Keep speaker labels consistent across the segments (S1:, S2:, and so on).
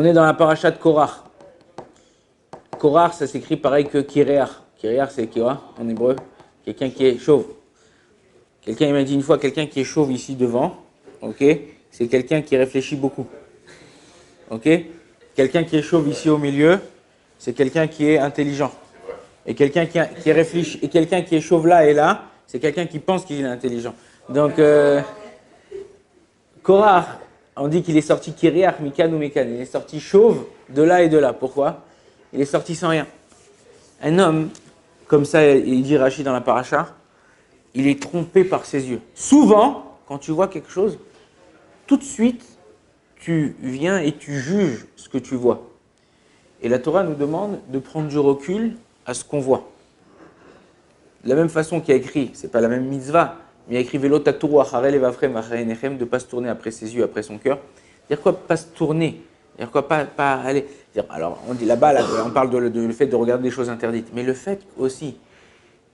S1: est dans la paracha de Korach. Korach, ça s'écrit pareil que Kireach. Kireach, c'est quoi en hébreu? Quelqu'un qui est chauve. Quelqu'un, il m'a dit une fois, quelqu'un qui est chauve ici devant, ok, c'est quelqu'un qui réfléchit beaucoup. Ok? Quelqu'un qui est chauve ici au milieu, c'est quelqu'un qui est intelligent. Et quelqu'un qui réfléchit, et quelqu'un qui est chauve là et là, c'est quelqu'un qui pense qu'il est intelligent. Donc, Korach, on dit qu'il est sorti Kireach, Mikan ou Mekan. Il est sorti chauve de là et de là. Pourquoi? Il est sorti sans rien. Un homme, comme ça, il dit Rachid dans la paracha, il est trompé par ses yeux. Souvent, quand tu vois quelque chose, tout de suite, tu viens et tu juges ce que tu vois. Et la Torah nous demande de prendre du recul à ce qu'on voit. De la même façon qu'il y a écrit, c'est pas la même mitzvah, mais il y a écrit Velo taturu acharei levavchem acharei einechem, de ne pas se tourner après ses yeux, après son cœur. Dire quoi, pas se tourner? Dire quoi, pas aller. Alors, on dit là-bas, on parle le fait de regarder des choses interdites, mais le fait aussi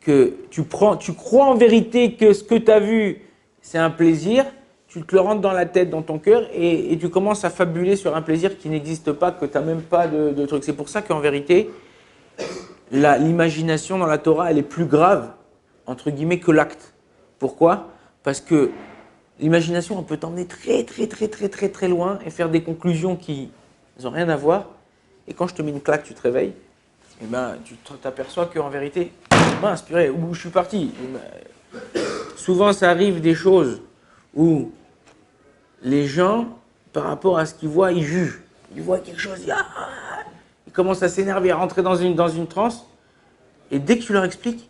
S1: que tu crois en vérité que ce que tu as vu, c'est un plaisir, tu te le rentres dans la tête, dans ton cœur, et tu commences à fabuler sur un plaisir qui n'existe pas, que tu n'as même pas de truc. C'est pour ça qu'en vérité, l'imagination dans la Torah, elle est plus grave, entre guillemets, que l'acte. Pourquoi? Parce que l'imagination, elle peut t'emmener très loin et faire des conclusions qui n'ont rien à voir. Et quand je te mets une claque, tu te réveilles, et ben, tu t'aperçois qu'en vérité, mince, purée, où je suis parti. Souvent, ça arrive des choses où les gens, par rapport à ce qu'ils voient, ils jugent. Ils voient quelque chose, ils commencent à s'énerver, à rentrer dans une transe. Et dès que tu leur expliques,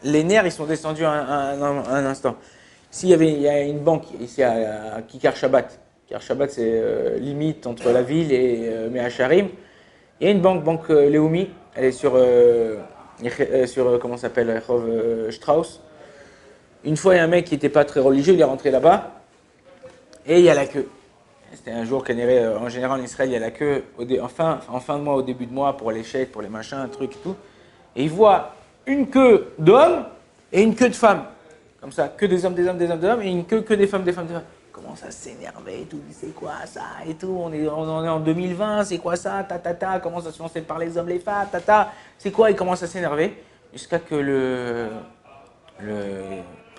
S1: les nerfs, ils sont descendus un instant. Il y a une banque ici à Kikar Shabbat. Kikar Shabbat, c'est limite entre la ville et Mea Shearim. Il y a une banque Leumi, elle est sur comment ça s'appelle, Rehov Strauss. Une fois, il y a un mec qui n'était pas très religieux, il est rentré là-bas, et il y a la queue. C'était un jour en général en Israël, il y a la queue en fin de mois, au début de mois, pour les chèques, pour les machins, un truc et tout. Et il voit une queue d'homme et une queue de femme. Comme ça, que des hommes, et une queue que des femmes, des femmes. Il commence à s'énerver et tout. C'est quoi ça et tout, on est en 2020, c'est quoi ça, comment ça se lancer par les hommes, les femmes, c'est quoi? Il commence à s'énerver jusqu'à que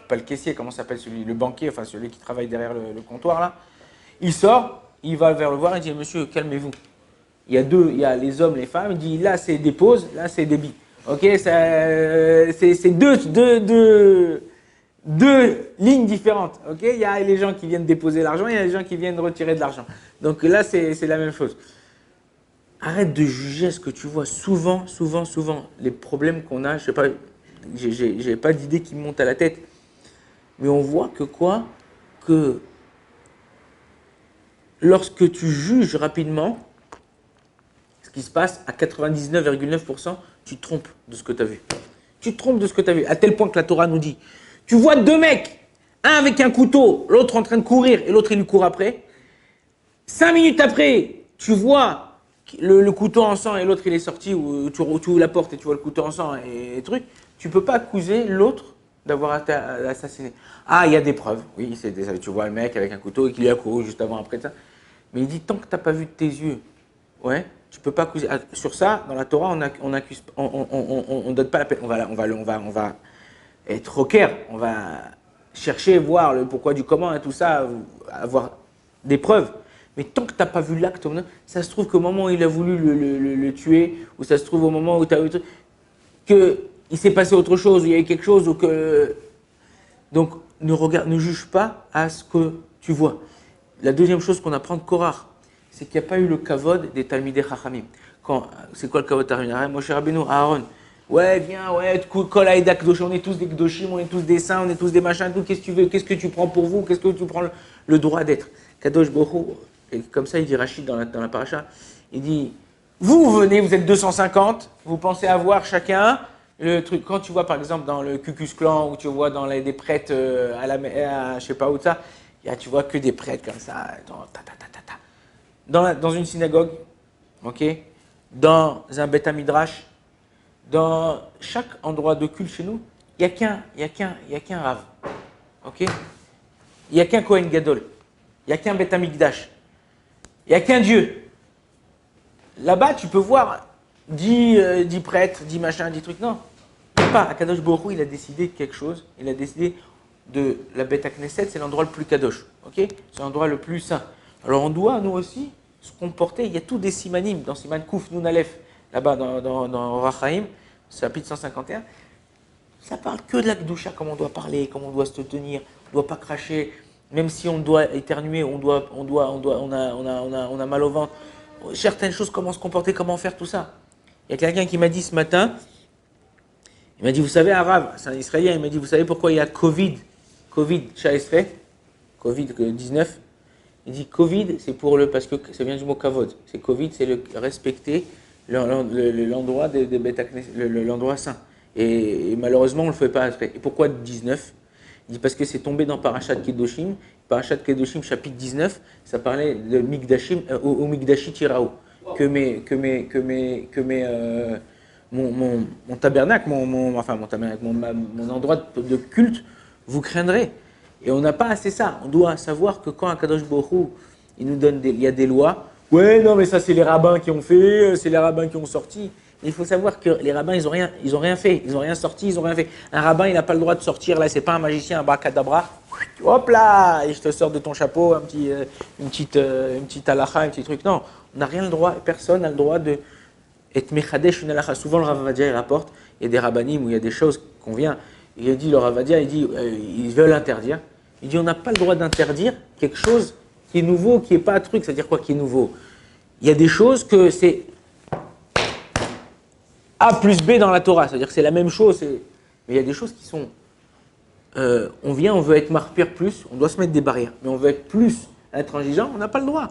S1: pas le caissier, comment s'appelle celui, le banquier, enfin celui qui travaille derrière le comptoir là, il sort, il va vers le voir et dit monsieur, calmez-vous. Il y a les hommes, les femmes, il dit là c'est des pauses, là c'est des billes. Ok, c'est deux lignes différentes. Ok, il y a les gens qui viennent déposer l'argent, il y a les gens qui viennent retirer de l'argent. Donc là c'est la même chose. Arrête de juger ce que tu vois. Souvent, les problèmes qu'on a, je sais pas, j'ai pas d'idée qui me monte à la tête, mais on voit que lorsque tu juges rapidement, ce qui se passe à 99,9%, tu te trompes de ce que tu as vu. Tu te trompes de ce que tu as vu, à tel point que la Torah nous dit, tu vois deux mecs, un avec un couteau, l'autre en train de courir et l'autre il lui court après. 5 minutes après, tu vois le couteau en sang et l'autre il est sorti, ou tu ouvres la porte et tu vois le couteau en sang et truc. Tu ne peux pas accuser l'autre d'avoir assassiné. Ah, il y a des preuves. Oui, tu vois le mec avec un couteau et qu'il lui a couru juste avant, après ça. Mais il dit, tant que tu n'as pas vu de tes yeux, ouais, tu ne peux pas accuser. Sur ça, dans la Torah, on accuse, on donne pas la peine. On va être rocker, on va chercher, voir le pourquoi du comment et tout ça, avoir des preuves. Mais tant que tu n'as pas vu l'acte, ça se trouve qu'au moment où il a voulu le tuer, ou ça se trouve au moment où tu as vu qu'il s'est passé autre chose, ou il y a eu quelque chose, ou que... Donc, ne juge pas à ce que tu vois. La deuxième chose qu'on apprend de Korach, c'est qu'il n'y a pas eu le kavod des Talmidei Chachamim. C'est quoi le kavod Talmidei? Moshe Rabbeinu, Aaron. Ouais, viens, ouais, Kol Haïda Kdoshim, on est tous des Kdoshim, on est tous des saints, on est tous des machins, tout. Qu'est-ce que tu veux? Qu'est-ce que tu prends pour vous? Qu'est-ce que tu prends le droit d'être? Kadosh Baruch Hu, et comme ça il dit Rachid dans la paracha, il dit, vous venez, vous êtes 250, vous pensez avoir chacun le truc. Quand tu vois par exemple dans le Ku Klux Klan, ou tu vois dans des prêtres je sais pas où ça, tu vois que des prêtres comme ça, dans une synagogue, ok, dans un Beth Midrash, dans chaque endroit de culte chez nous, il n'y a qu'un Rav, ok, il n'y a qu'un Kohen Gadol. Il n'y a qu'un Beth Amikdash. Il n'y a qu'un Dieu. Là-bas, tu peux voir 10 prêtres, 10 machins, 10 trucs. Non, pas. Akadosh Baruch Hu, il a décidé de quelque chose. Il a décidé de la Beth Knesset, c'est l'endroit le plus kadosh. Okay, c'est l'endroit le plus saint. Alors on doit, nous aussi, se comporter. Il y a tous des simanim dans Siman Kouf, Nun Aleph, là-bas dans Rachaim, chapitre 151. Ça parle que de la Kedusha, comment on doit parler, comment on doit se tenir. On ne doit pas cracher. Même si on doit éternuer, on a mal au ventre. Certaines choses, comment se comporter, comment faire tout ça. Il y a quelqu'un qui m'a dit ce matin, il m'a dit, vous savez, arabe, c'est un Israélien, il m'a dit, vous savez pourquoi il y a Covid, Covid-19. Il dit Covid, c'est parce que ça vient du mot kavod. C'est Covid, c'est le respecter l'endroit l'endroit saint. Et malheureusement, on ne le fait pas respecter. Et pourquoi 19? Il dit parce que c'est tombé dans Parashat Kedoshim. Parashat Kedoshim, chapitre 19, ça parlait de Mikdashim, au Mikdashi Tirao. Mon tabernacle, mon endroit de culte, vous craindrez. Et on n'a pas assez ça. On doit savoir que quand Akadosh Baruch Hu, il nous donne il y a des lois. Ouais, non, mais ça, c'est les rabbins qui ont fait, c'est les rabbins qui ont sorti. Il faut savoir que les rabbins, ils n'ont rien fait. Ils n'ont rien sorti, ils n'ont rien fait. Un rabbin, il n'a pas le droit de sortir, là, c'est pas un magicien, un bracadabra. Hop là, et je te sors de ton chapeau une petite halakha, un petit truc. Non, on n'a rien le droit, personne n'a le droit de être mechadesh une halakha. Souvent, le Rav Avadia, il rapporte, il y a des rabbanim où il y a des choses qu'on vient. Il a dit, le Rav Avadia, il dit, ils veulent interdire. Il dit, on n'a pas le droit d'interdire quelque chose qui est nouveau, qui n'est pas un truc. C'est-à-dire quoi qui est nouveau? Il y a des choses que c'est A plus B dans la Torah. C'est-à-dire que c'est la même chose. Mais il y a des choses qui sont... on vient, on veut être marpire plus, on doit se mettre des barrières. Mais on veut être plus intransigeant, on n'a pas le droit.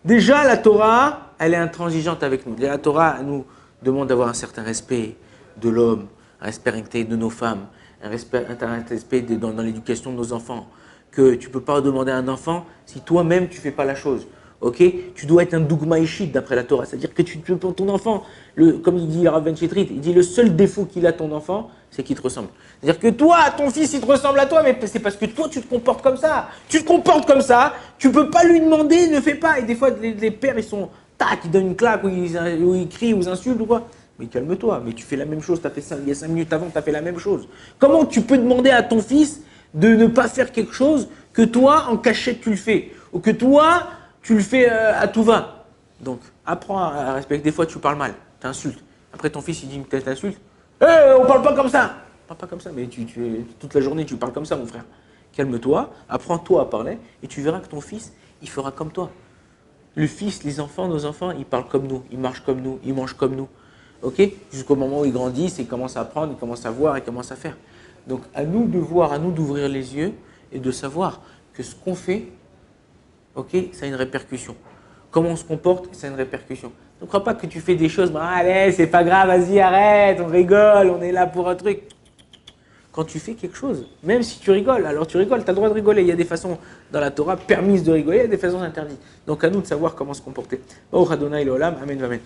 S1: Déjà, la Torah, elle est intransigeante avec nous. Déjà, la Torah, elle nous demande d'avoir un certain respect de l'homme, un respect de nos femmes, un respect dans l'éducation de nos enfants. Que tu ne peux pas demander à un enfant si toi-même tu ne fais pas la chose. Okay, tu dois être un dougma ishit d'après la Torah. C'est-à-dire que ton enfant, comme il dit Rav Ben Chetrit, il dit le seul défaut qu'il a ton enfant, c'est qu'il te ressemble. C'est-à-dire que toi, ton fils, il te ressemble à toi, mais c'est parce que toi, tu te comportes comme ça. Tu te comportes comme ça, tu ne peux pas lui demander, ne fais pas. Et des fois, les pères, ils sont, tac, ils donnent une claque, ou ils crient, ou ils insultent, ou quoi. Mais calme-toi, mais tu fais la même chose, il y a 5 minutes avant, tu as fait la même chose. Comment tu peux demander à ton fils de ne pas faire quelque chose que toi, en cachette, tu le fais? Ou que toi, tu le fais à tout va. Donc, apprends à respecter. Des fois, tu parles mal, tu insultes. Après, ton fils, il dit que tu insultes. On parle pas comme ça. On parle pas comme ça, mais toute la journée, tu parles comme ça, mon frère. Calme-toi, apprends-toi à parler, et tu verras que ton fils, il fera comme toi. Le fils, les enfants, nos enfants, ils parlent comme nous, ils marchent comme nous, ils mangent comme nous. Ok? Jusqu'au moment où ils grandissent, ils commencent à apprendre, ils commencent à voir, ils commencent à faire. Donc, à nous de voir, à nous d'ouvrir les yeux et de savoir que ce qu'on fait, ok, ça a une répercussion. Comment on se comporte, ça a une répercussion. Ne crois pas que tu fais des choses, bah, allez, c'est pas grave, vas-y, arrête, on rigole, on est là pour un truc. Quand tu fais quelque chose, même si tu rigoles, alors tu rigoles, tu as le droit de rigoler. Il y a des façons dans la Torah permises de rigoler, il y a des façons interdites. Donc à nous de savoir comment se comporter. Amen, amen.